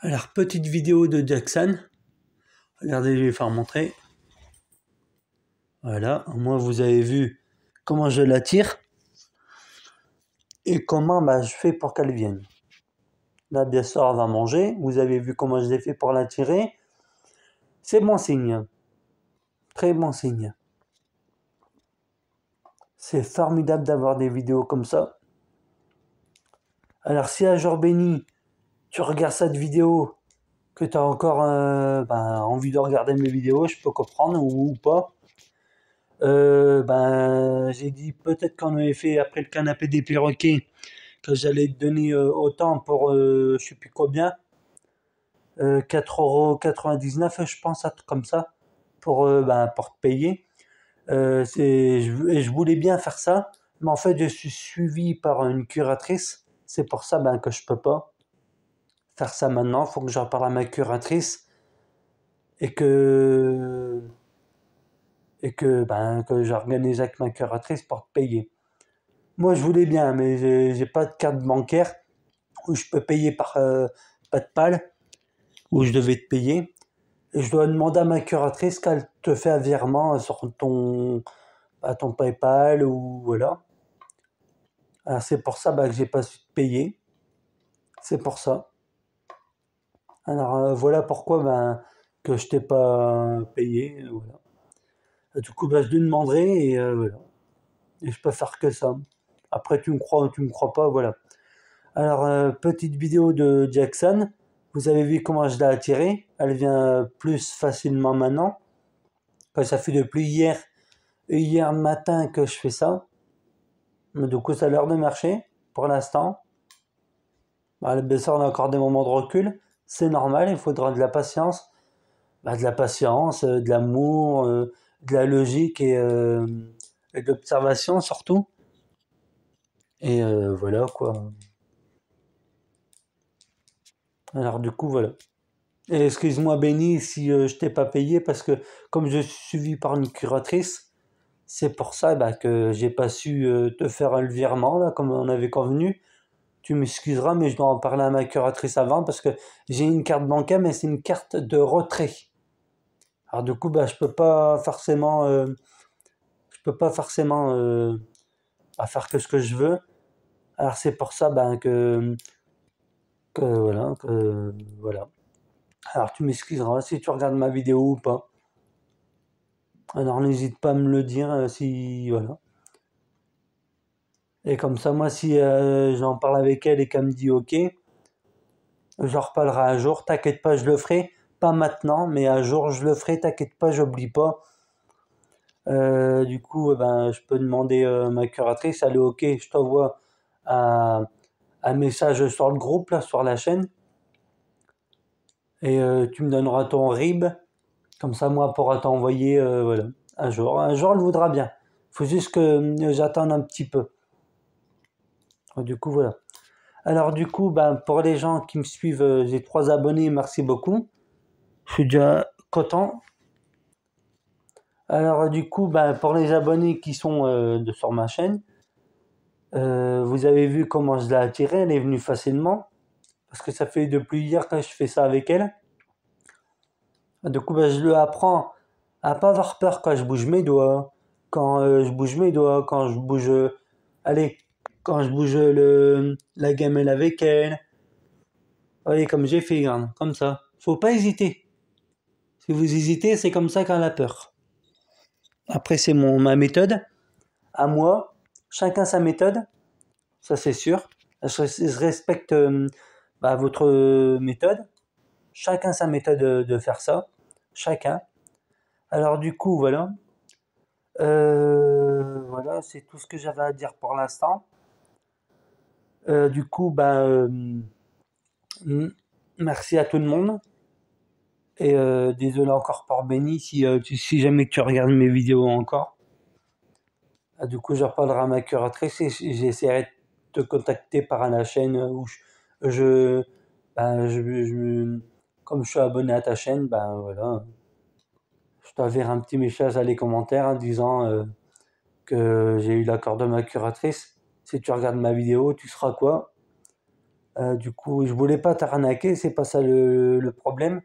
Alors, petite vidéo de Jackson. Regardez, je vais faire montrer. Voilà, moi vous avez vu comment je la tire et comment je fais pour qu'elle vienne. Là, bien sûr, elle va manger. Vous avez vu comment je l'ai fait pour la tirer. C'est bon signe. Très bon signe. C'est formidable d'avoir des vidéos comme ça. Alors, si un jour béni, tu regardes cette vidéo, que tu as encore envie de regarder mes vidéos, je peux comprendre ou pas. J'ai dit peut-être qu'on avait fait après le canapé des perroquets que j'allais te donner autant pour je sais plus combien, 4,99 € je pense, un truc comme ça, pour te payer. Je voulais bien faire ça, mais en fait je suis suivi par une curatrice, c'est pour ça que je peux pas faire ça maintenant. Faut que j'en parle à ma curatrice et que j'organise avec ma curatrice pour te payer. Moi je voulais bien, mais j'ai pas de carte bancaire où je peux payer par PayPal, où je devais te payer. Et je dois demander à ma curatrice qu'elle te fait un virement sur ton PayPal ou voilà. Alors c'est pour ça que j'ai pas su te payer. C'est pour ça. Alors voilà pourquoi que je t'ai pas payé. Voilà. Et du coup je lui demanderai et voilà. Et je peux faire que ça. Après tu me crois ou tu me crois pas, voilà. Alors petite vidéo de Jackson. Vous avez vu comment je l'ai attirée. Elle vient plus facilement maintenant. Ça fait depuis hier matin que je fais ça. Mais du coup, ça a l'air de marcher pour l'instant. Bien sûr, on a encore des moments de recul. C'est normal, il faudra de la patience. De l'amour, de la logique et de l'observation surtout. Et voilà quoi. Alors du coup, voilà. Et excuse-moi Benny si je t'ai pas payé parce que comme je suis suivi par une curatrice, c'est pour ça que j'ai pas su te faire le virement là comme on avait convenu. Tu m'excuseras, mais je dois en parler à ma curatrice avant parce que j'ai une carte bancaire, mais c'est une carte de retrait. Alors du coup, je peux pas forcément faire que ce que je veux. Alors c'est pour ça que voilà. Alors tu m'excuseras si tu regardes ma vidéo ou pas. Alors n'hésite pas à me le dire si voilà. Et comme ça, moi, si j'en parle avec elle et qu'elle me dit OK, j'en reparlerai un jour. T'inquiète pas, je le ferai. Pas maintenant, mais un jour, je le ferai. T'inquiète pas, j'oublie pas. Du coup, je peux demander ma curatrice. Elle est OK, je t'envoie un message sur le groupe, là, sur la chaîne. Et tu me donneras ton RIB. Comme ça, moi, pourra t'envoyer voilà, un jour. Un jour, elle voudra bien. Faut juste que j'attende un petit peu. Du coup, voilà. Alors du coup, pour les gens qui me suivent, j'ai 3 abonnés, merci beaucoup. Je suis déjà content. Alors du coup, pour les abonnés qui sont sur ma chaîne, vous avez vu comment je l'ai attirée, elle est venue facilement. Parce que ça fait depuis hier que je fais ça avec elle. Du coup, je lui apprends à pas avoir peur quand je bouge mes doigts. Quand je bouge mes doigts, quand je bouge... allez, quand je bouge la gamelle avec elle. Vous voyez, comme j'ai fait, regarde, comme ça. Faut pas hésiter. Si vous hésitez, c'est comme ça qu'elle a peur. Après, c'est ma méthode. À moi, chacun sa méthode. Ça, c'est sûr. Je respecte votre méthode. Chacun sa méthode de faire ça. Chacun. Alors, du coup, voilà. Voilà, c'est tout ce que j'avais à dire pour l'instant. Du coup, merci à tout le monde. Et désolé encore pour Benny si jamais tu regardes mes vidéos encore. Du coup, je reparlerai à ma curatrice et j'essaierai de te contacter par la chaîne où je, comme je suis abonné à ta chaîne, voilà, je t'enverrai un petit message dans les commentaires en disant que j'ai eu l'accord de ma curatrice. Si tu regardes ma vidéo, tu seras quoi? Du coup, je voulais pas t'arnaquer, c'est pas ça le problème.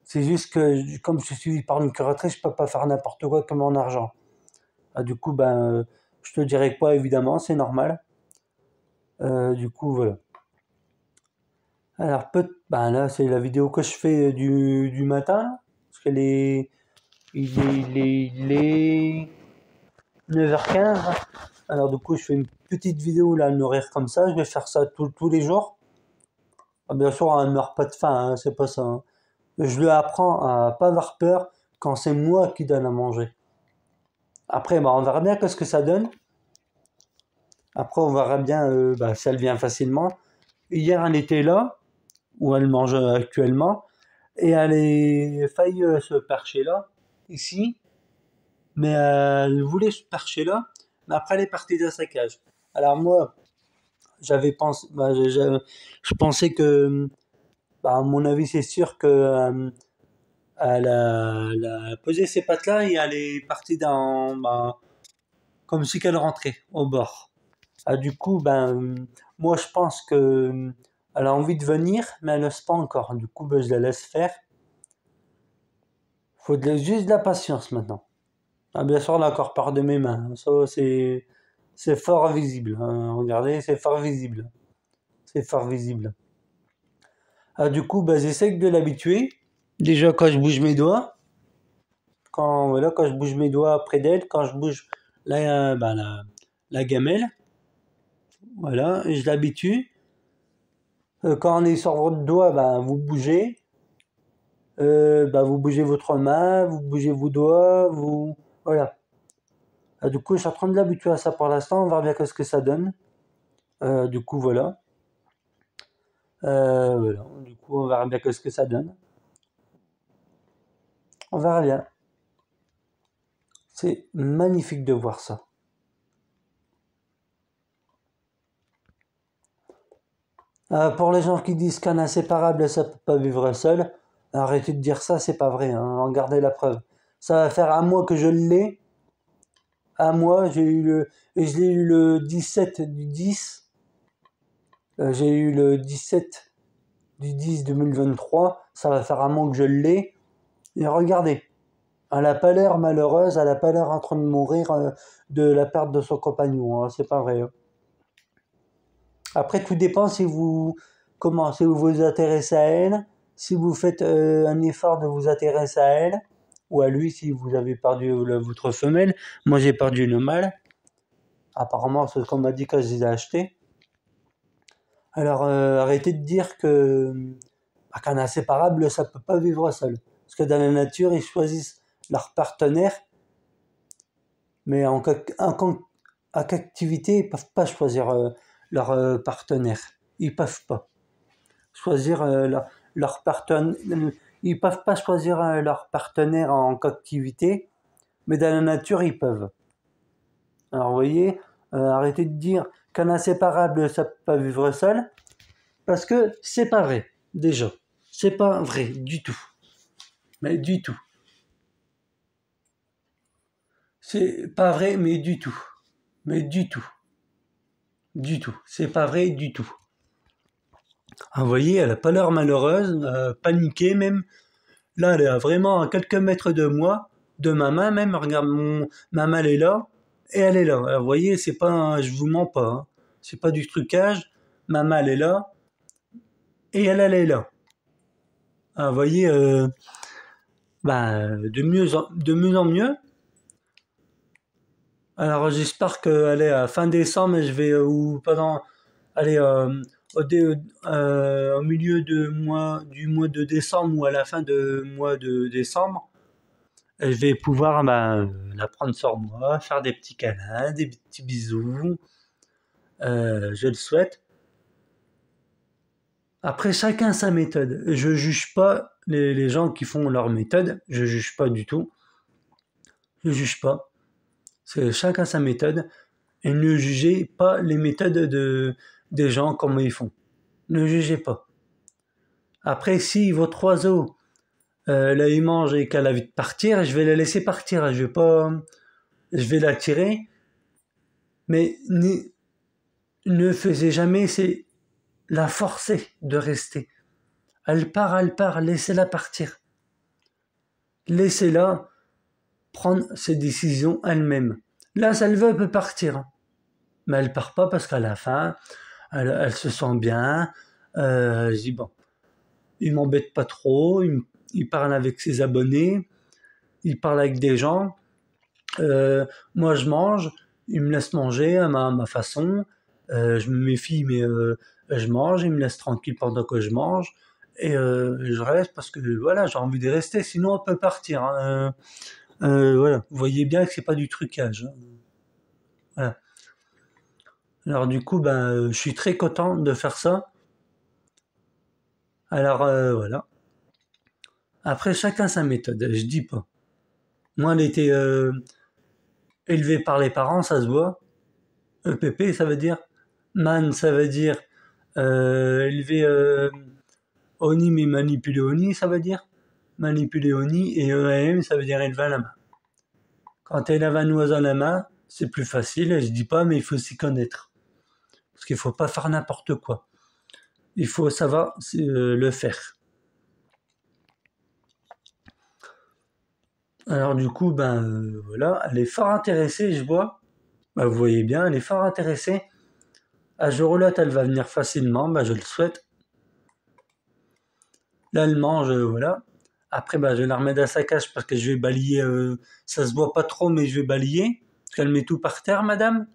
C'est juste que comme je suis épargne-curatrice, je peux pas faire n'importe quoi avec mon argent. Du coup, je te dirai quoi, évidemment, c'est normal. Du coup, voilà. Alors, là, c'est la vidéo que je fais du matin, là, parce qu'elle est, il est 9h15. Alors, du coup, je fais une petite vidéo, là, un horaire comme ça. Je vais faire ça tous les jours. Bien sûr, elle ne meurt pas de faim, hein, c'est pas ça, hein. Je lui apprends à pas avoir peur quand c'est moi qui donne à manger. Après, on verra bien qu'est-ce que ça donne. Après, on verra bien si elle vient facilement. Hier, elle était là, où elle mange actuellement, et elle est failli se percher là, ici, mais elle voulait se percher là, mais après elle est partie de sa cage. Alors moi, j'avais pensé, je pensais que, à mon avis, c'est sûr que elle a posé ses pattes là et elle est partie comme si qu'elle rentrait au bord. Du coup, moi je pense que elle a envie de venir, mais elle n'ose pas encore. Du coup, je la laisse faire. Faut juste de la patience maintenant. Bien sûr, là, encore par de mes mains. Ça, c'est fort visible, hein. Regardez, c'est fort visible. C'est fort visible. Du coup, j'essaie de l'habituer. Déjà, quand je bouge mes doigts, quand je bouge mes doigts près d'elle, quand je bouge la gamelle, voilà, je l'habitue. Quand on est sur votre doigt, vous bougez. Vous bougez votre main, vous bougez vos doigts, voilà. Du coup, je suis en train de l'habituer à ça pour l'instant. On va voir bien ce que ça donne. Du coup, voilà. Voilà. Du coup, on verra bien ce que ça donne. On verra bien. C'est magnifique de voir ça. Pour les gens qui disent qu'un inséparable, ça peut pas vivre seul, arrêtez de dire ça, c'est pas vrai, hein. Regardez la preuve. Ça va faire un mois que je l'ai. Un mois, je l'ai eu le 17 du 10. J'ai eu le 17 du 10 2023. Ça va faire un mois que je l'ai. Et regardez. Elle n'a pas l'air malheureuse, elle n'a pas l'air en train de mourir de la perte de son compagnon, hein, c'est pas vrai, hein. Après, tout dépend si vous commencez à vous intéresser à elle, si vous faites un effort de vous intéresser à elle, ou à lui si vous avez perdu votre femelle. Moi, j'ai perdu le mâle. Apparemment, c'est ce qu'on m'a dit quand je les ai achetés. Alors, arrêtez de dire qu'un inséparable, ça peut pas vivre seul. Parce que dans la nature, ils choisissent leur partenaire, mais en captivité, ils peuvent pas choisir leur partenaire. Ils peuvent pas choisir leur partenaire. Ils peuvent pas choisir leur partenaire en captivité, mais dans la nature, ils peuvent. Alors, vous voyez, arrêtez de dire qu'un inséparable, ça peut pas vivre seul, parce que c'est pas vrai, déjà. C'est pas vrai du tout. Mais du tout. C'est pas vrai, mais du tout. Mais du tout. Du tout. C'est pas vrai du tout. Vous voyez, elle a pas l'air malheureuse, paniquée même. Là, elle est vraiment à quelques mètres de moi, de ma main même. Regarde, ma main elle est là, et elle est là. Alors, vous voyez, c'est pas, je vous mens pas, hein. C'est pas du trucage. Ma main elle est là, et elle est là. Vous voyez, de mieux en mieux. Alors j'espère qu'elle est à fin décembre, je vais ou pendant, allez, au milieu du mois de décembre ou à la fin du mois de décembre, je vais pouvoir la prendre sur moi, faire des petits câlins, des petits bisous. Je le souhaite. Après, chacun sa méthode. Je juge pas les gens qui font leur méthode. Je juge pas du tout. Je juge pas. C'est chacun sa méthode. Et ne jugez pas les méthodes des gens, comment ils font. Ne jugez pas. Après, si votre oiseau, là, il mange et qu'elle a envie de partir, je vais la laisser partir. Je vais la tirer. Mais ne faisez jamais la forcer de rester. Elle part, laissez-la partir. Laissez-la prendre ses décisions elle-même. Là, si elle veut, elle peut partir. Mais elle part pas parce qu'à la fin, elle se sent bien. Je dis bon, il m'embête pas trop, il parle avec ses abonnés, il parle avec des gens. Moi, je mange, il me laisse manger à ma façon. Je me méfie, mais je mange, il me laisse tranquille pendant que je mange. Et je reste parce que voilà, j'ai envie de rester, sinon on peut partir. Hein. Voilà, vous voyez bien que c'est pas du trucage. Hein. Voilà. Alors du coup, ben, je suis très content de faire ça. Alors voilà. Après, chacun sa méthode, je dis pas. Moi, elle était élevée par les parents, ça se voit. EPP, ça veut dire. Man, ça veut dire élevé Oni, mais manipuler Oni, ça veut dire. Manipuler Oni. Et EAM, ça veut dire élever à la main. Quand elle a un oiseau à la main, c'est plus facile, je dis pas, mais il faut s'y connaître. Parce qu'il faut pas faire n'importe quoi. Il faut savoir le faire. Alors du coup, ben voilà, elle est fort intéressée, je vois. Ben, vous voyez bien, elle est fort intéressée. À ce jour-là, elle va venir facilement, ben, je le souhaite. Là, elle mange, voilà. Après, ben, je vais la remettre à sa cage parce que je vais balayer. Ça se voit pas trop, mais je vais balayer. Parce qu'elle met tout par terre, madame.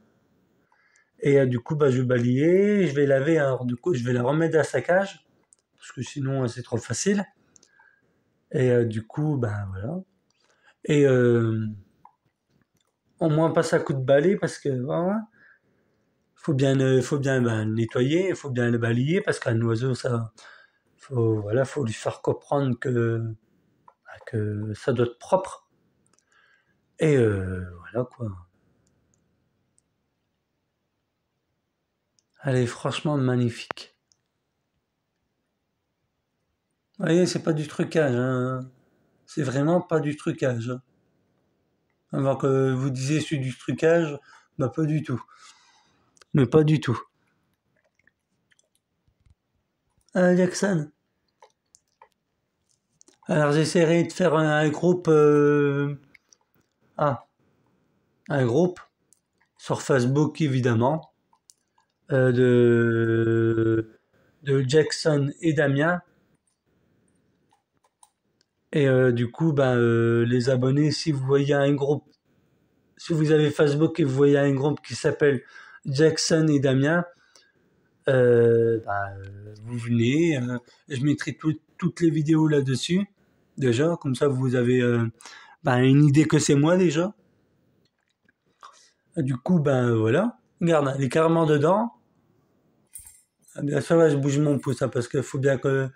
Et du coup, bah, je vais balayer, je vais laver. Alors du coup, je vais la remettre à sa cage. Parce que sinon, c'est trop facile. Et du coup, ben voilà. Et au moins, pas à coup de balai parce que voilà, faut bien ben, le nettoyer, il faut bien le balayer parce qu'un oiseau, ça, faut lui faire comprendre que ça doit être propre. Et voilà quoi. Elle est franchement magnifique. Vous voyez, c'est pas du trucage, hein. C'est vraiment pas du trucage. Hein. Alors que vous disiez c'est du trucage, bah pas du tout. Mais pas du tout. Jackson. Alors j'essaierai de faire un groupe. Un groupe sur Facebook évidemment. De Jackson et Damien. Et du coup, ben, les abonnés, si vous voyez un groupe, si vous avez Facebook et vous voyez un groupe qui s'appelle Jackson et Damien, vous venez, je mettrai toutes les vidéos là-dessus, déjà, comme ça vous avez une idée que c'est moi déjà. Du coup, ben voilà, regarde, elle est carrément dedans. Bien sûr, là, je bouge mon pouce, hein, parce qu'il faut bien que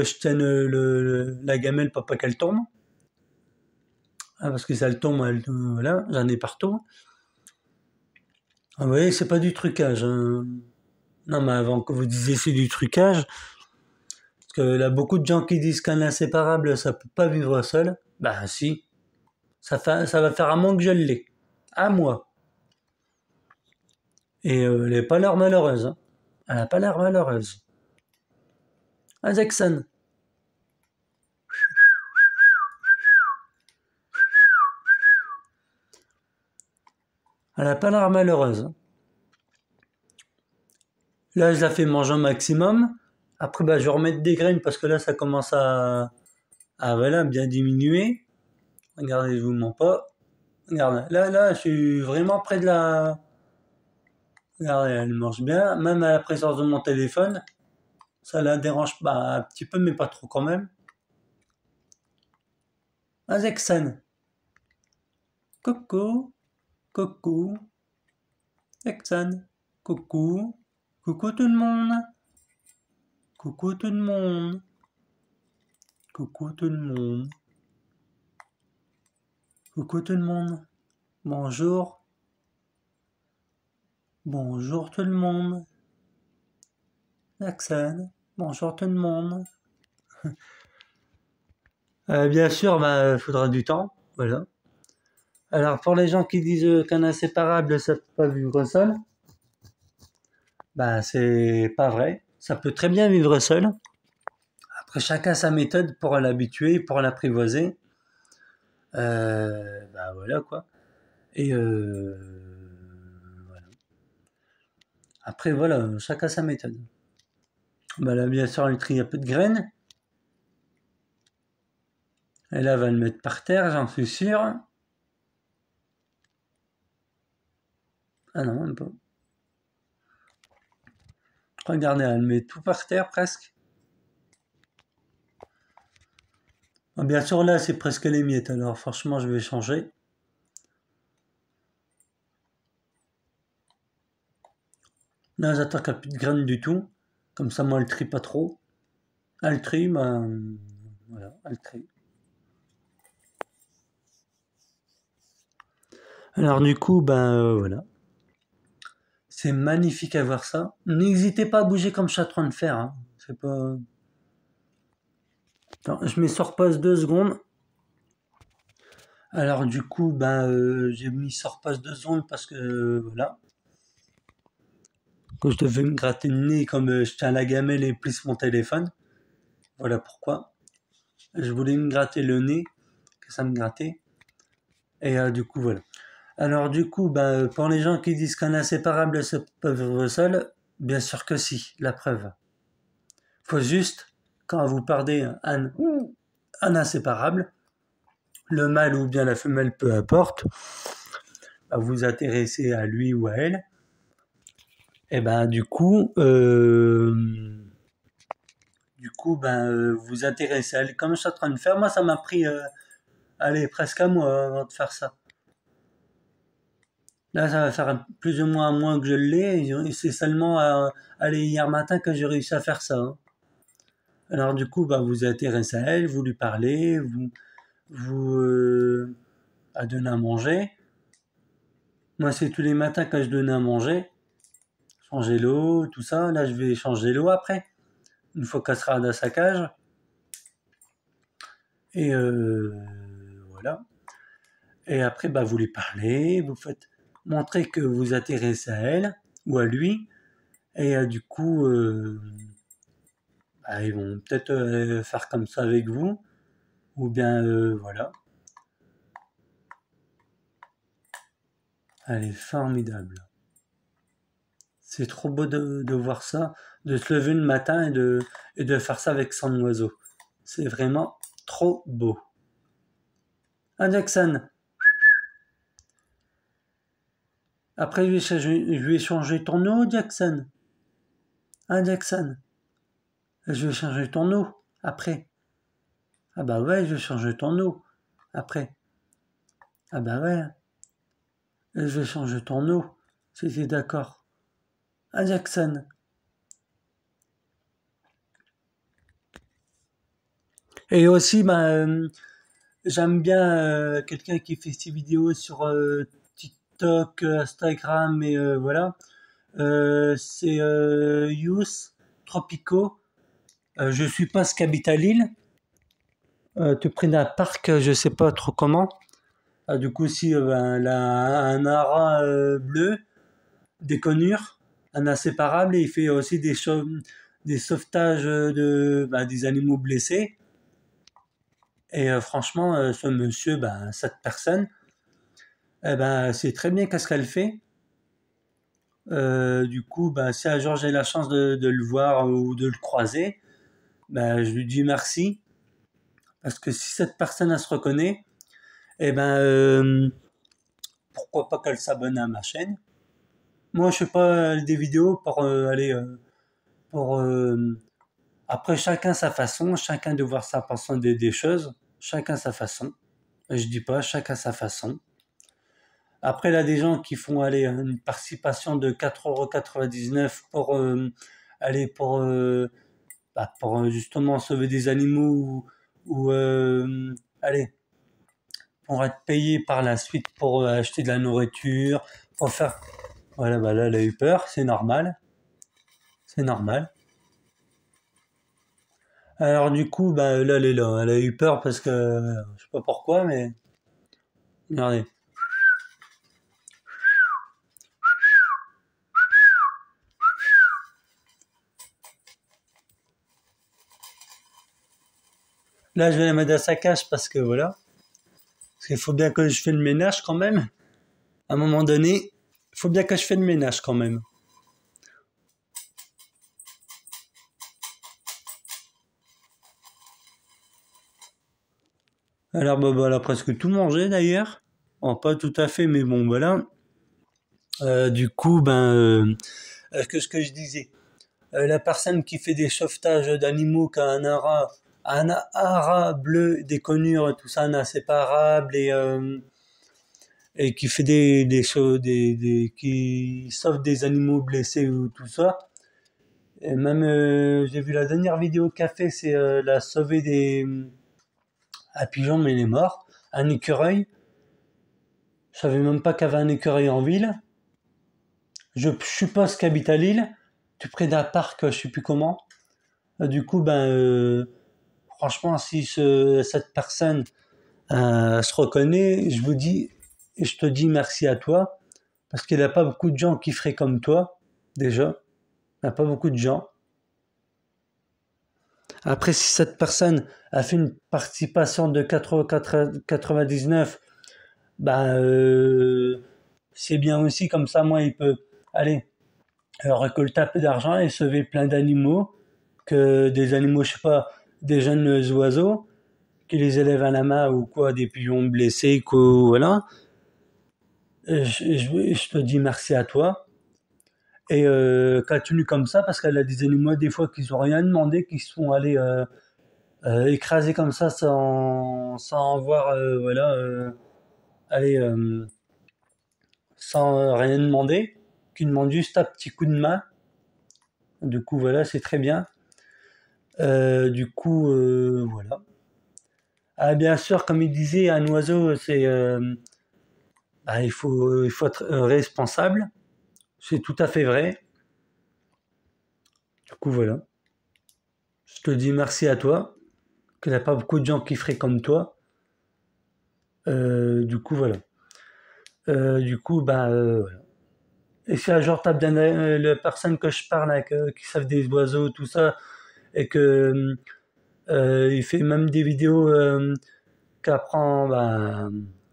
je tienne la gamelle pour pas qu'elle tombe. Ah, parce que si elle tombe, voilà, j'en ai partout. Ah, vous voyez, c'est pas du trucage. Hein. Non, mais avant que vous disiez c'est du trucage, parce que là, beaucoup de gens qui disent qu'un inséparable, ça peut pas vivre seul. Ben si, ça va faire un mois que je l'ai. Un mois. Et elle n'est pas l'air malheureuse. Hein. Elle n'a pas l'air malheureuse. Ah, Jackson. Elle n'a pas l'air malheureuse. Hein. Là, je la fais manger un maximum. Après, bah, je vais remettre des graines parce que là, ça commence à voilà, bien diminuer. Regardez, je vous mens pas. Regardez, là, je suis vraiment près de la. Regardez, elle mange bien. Même à la présence de mon téléphone, ça la dérange pas un petit peu, mais pas trop quand même. Jackson. Coucou. Coucou. Jackson. Coucou. Coucou tout le monde. Coucou tout le monde. Coucou tout le monde. Coucou tout le monde. Bonjour. Bonjour tout le monde. Jackson. Bonjour tout le monde. Bien sûr, bah, faudra du temps. Voilà. Alors, pour les gens qui disent qu'un inséparable, ça peut pas vivre seul, Bah, c'est pas vrai. Ça peut très bien vivre seul. Après, chacun sa méthode pour l'habituer, pour l'apprivoiser. Bah voilà quoi. Et voilà. Après, voilà, chacun sa méthode. Bah là, bien sûr, elle trie un peu de graines. Et là, elle va le mettre par terre, j'en suis sûr. Ah non, même pas. Regardez, elle met tout par terre presque. Ah, bien sûr, là, c'est presque les miettes, alors franchement, je vais changer. Là, j'attends qu'il n'y ait plus de graines du tout. Comme ça, moi, elle trie pas trop. Elle trie, bah, voilà, elle trie. Alors, du coup, ben voilà. C'est magnifique à voir ça. N'hésitez pas à bouger comme je suis en train de faire, hein. C'est pas. Attends, je mets sur pause 2 secondes. Alors, du coup, ben, j'ai mis sur pause 2 secondes parce que, voilà. Que je devais me gratter le nez comme je tiens la gamelle et plisse mon téléphone. Voilà pourquoi. Je voulais me gratter le nez, que ça me grattait. Et du coup, voilà. Alors du coup, bah, pour les gens qui disent qu'un inséparable se peut vivre seul, bien sûr que si, la preuve. Faut juste, quand vous perdez un inséparable, le mâle ou bien la femelle, peu importe, bah, vous intéressez à lui ou à elle, et ben ben vous intéressez à elle. Comme je suis en train de faire, moi ça m'a pris, allez, presque un mois avant de faire ça. Là, ça va faire plus ou moins un mois que je l'ai, et c'est seulement, allez, hier matin que j'ai réussi à faire ça, hein. Alors du coup, bah, vous intéressez à elle, vous lui parlez, vous à donner à manger. Moi, c'est tous les matins que je donne à manger, changer l'eau, tout ça. Là, je vais changer l'eau après, une fois qu'elle sera dans sa cage. Et voilà. Et après, bah, vous lui parlez, vous faites montrer que vous intéressez à elle ou à lui. Et du coup, bah, ils vont peut-être faire comme ça avec vous, ou bien voilà. Elle est formidable. C'est trop beau de voir ça, de se lever le matin et de faire ça avec son oiseau. C'est vraiment trop beau. Ah, Jackson. Après, je vais changer ton eau, Jackson. Ah, Jackson. Je vais changer ton eau après. Ah bah ouais, je vais changer ton eau après. Ah bah ouais, je vais changer ton eau. Si t'es d'accord. Ah, Jackson. Et aussi, bah, j'aime bien quelqu'un qui fait ses vidéos sur TikTok, Instagram et voilà. C'est Youth Tropico. Je suis pas ce qu'habite à Lille. Tu pris d'un parc, je sais pas trop comment. Ah, du coup, si ben, elle a un aras bleu, des conures, un inséparable, et il fait aussi des sauvetages bah, des animaux blessés. Et franchement, ce monsieur, ben, cette personne, eh ben, c'est très bien qu'est-ce qu'elle fait. Du coup, ben, si un jour j'ai la chance de le voir ou de le croiser, ben, je lui dis merci. Parce que si cette personne elle se reconnaît, eh ben, pourquoi pas qu'elle s'abonne à ma chaîne. Moi, je fais pas des vidéos pour aller pour après chacun sa façon, chacun de voir sa façon des choses, chacun sa façon. Je dis pas chacun sa façon. Après, il y a des gens qui font aller une participation de 4,99 € pour aller pour justement sauver des animaux ou allez, pour être payé par la suite pour acheter de la nourriture, pour faire. Voilà, bah là, elle a eu peur, c'est normal, c'est normal. Alors du coup, bah là, elle est là, elle a eu peur parce que je sais pas pourquoi, mais regardez. Là, je vais la mettre à sa cage parce que voilà. Parce qu'il faut bien que je fasse le ménage quand même. À un moment donné, il faut bien que je fasse le ménage quand même. Alors, bah, elle a presque tout mangé d'ailleurs. Bon, pas tout à fait, mais bon, voilà. Du coup, ce que je disais, la personne qui fait des sauvetages d'animaux, qui a un haras bleu, des conures, tout ça, un inséparable, et qui fait des choses, qui sauve des animaux blessés ou tout ça. Et même, j'ai vu la dernière vidéo qu'a fait, c'est la sauver un pigeon, mais il est mort. Un écureuil. Je savais même pas qu'il y avait un écureuil en ville. Je suppose qu'il habite à Lille, tout près d'un parc, je sais plus comment. Du coup, franchement, si cette personne se reconnaît, je te dis merci à toi, parce qu'il n'y a pas beaucoup de gens qui feraient comme toi, déjà. Il n'y a pas beaucoup de gens. Après, si cette personne a fait une participation de 99, c'est bien aussi, comme ça, moi, il peut aller récolter un peu d'argent et sauver plein d'animaux, que des animaux, je sais pas, des jeunes oiseaux, qui les élèvent à la main ou quoi, des pigeons blessés, quoi, voilà. Je te dis merci à toi. Et continue comme ça, parce qu'elle a des animaux, des fois, qui n'ont rien demandé, qui se font aller écraser comme ça sans voir, voilà, aller, sans rien demander, qui demandent juste un petit coup de main. Du coup, voilà, c'est très bien. Voilà. Ah, bien sûr, comme il disait, un oiseau, il faut être responsable. C'est tout à fait vrai. Du coup, voilà. Je te dis merci à toi, qu'il n'y a pas beaucoup de gens qui feraient comme toi. Du coup, voilà. Voilà. Et si un jour t'as bien les personnes que je parle, avec, qui savent des oiseaux, tout ça, et que il fait même des vidéos qui apprend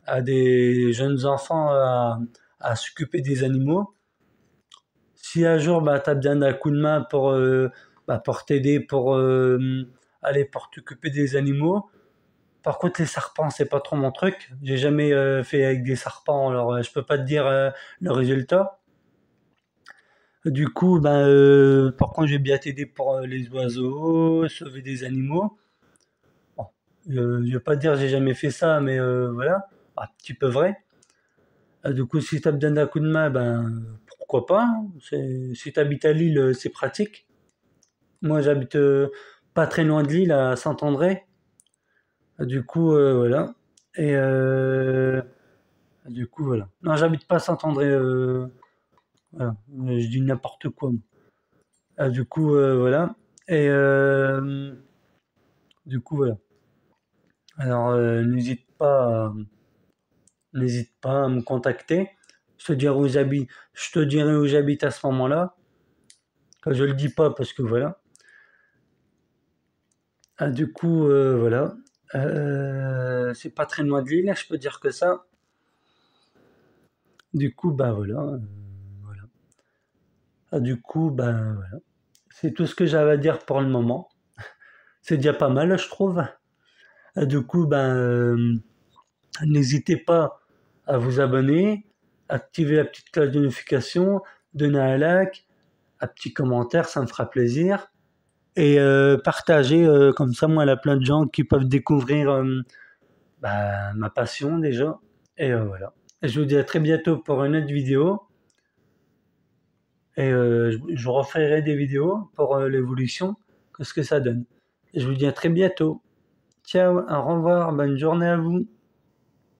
à des jeunes enfants à s'occuper des animaux. Si un jour t'as besoin d'un coup de main pour t'aider, pour t'occuper des animaux. Par contre, les serpents, c'est pas trop mon truc. J'ai jamais fait avec des serpents, alors je peux pas te dire le résultat. Du coup, par contre, j'ai bien t'aider pour les oiseaux, sauver des animaux. Bon, je vais pas te dire j'ai jamais fait ça, mais voilà, un petit peu vrai. Du coup, si tu as besoin d'un coup de main, pourquoi pas, hein. Si tu habites à Lille, c'est pratique. Moi, j'habite pas très loin de Lille, à Saint-André. Du coup, voilà. Et du coup, voilà. Non, j'habite pas à Saint-André. Voilà. Je dis n'importe quoi, moi. Du coup, voilà. Et du coup, voilà. Alors, n'hésite pas à me contacter. Je te dirai où j'habite à ce moment-là. Je le dis pas parce que voilà. Du coup, voilà. C'est pas très loin de Lille, je peux dire que ça. Du coup, voilà. Voilà. Du coup, voilà. C'est tout ce que j'avais à dire pour le moment. C'est déjà pas mal, je trouve. Du coup, n'hésitez pas à vous abonner, activer la petite cloche de notification, donner un like, un petit commentaire, ça me fera plaisir. Et partager, comme ça, moi, il y a plein de gens qui peuvent découvrir ma passion déjà. Et voilà. Et je vous dis à très bientôt pour une autre vidéo. Et je referai des vidéos pour l'évolution, que ce que ça donne. Et je vous dis à très bientôt. Ciao, au revoir, bonne journée à vous.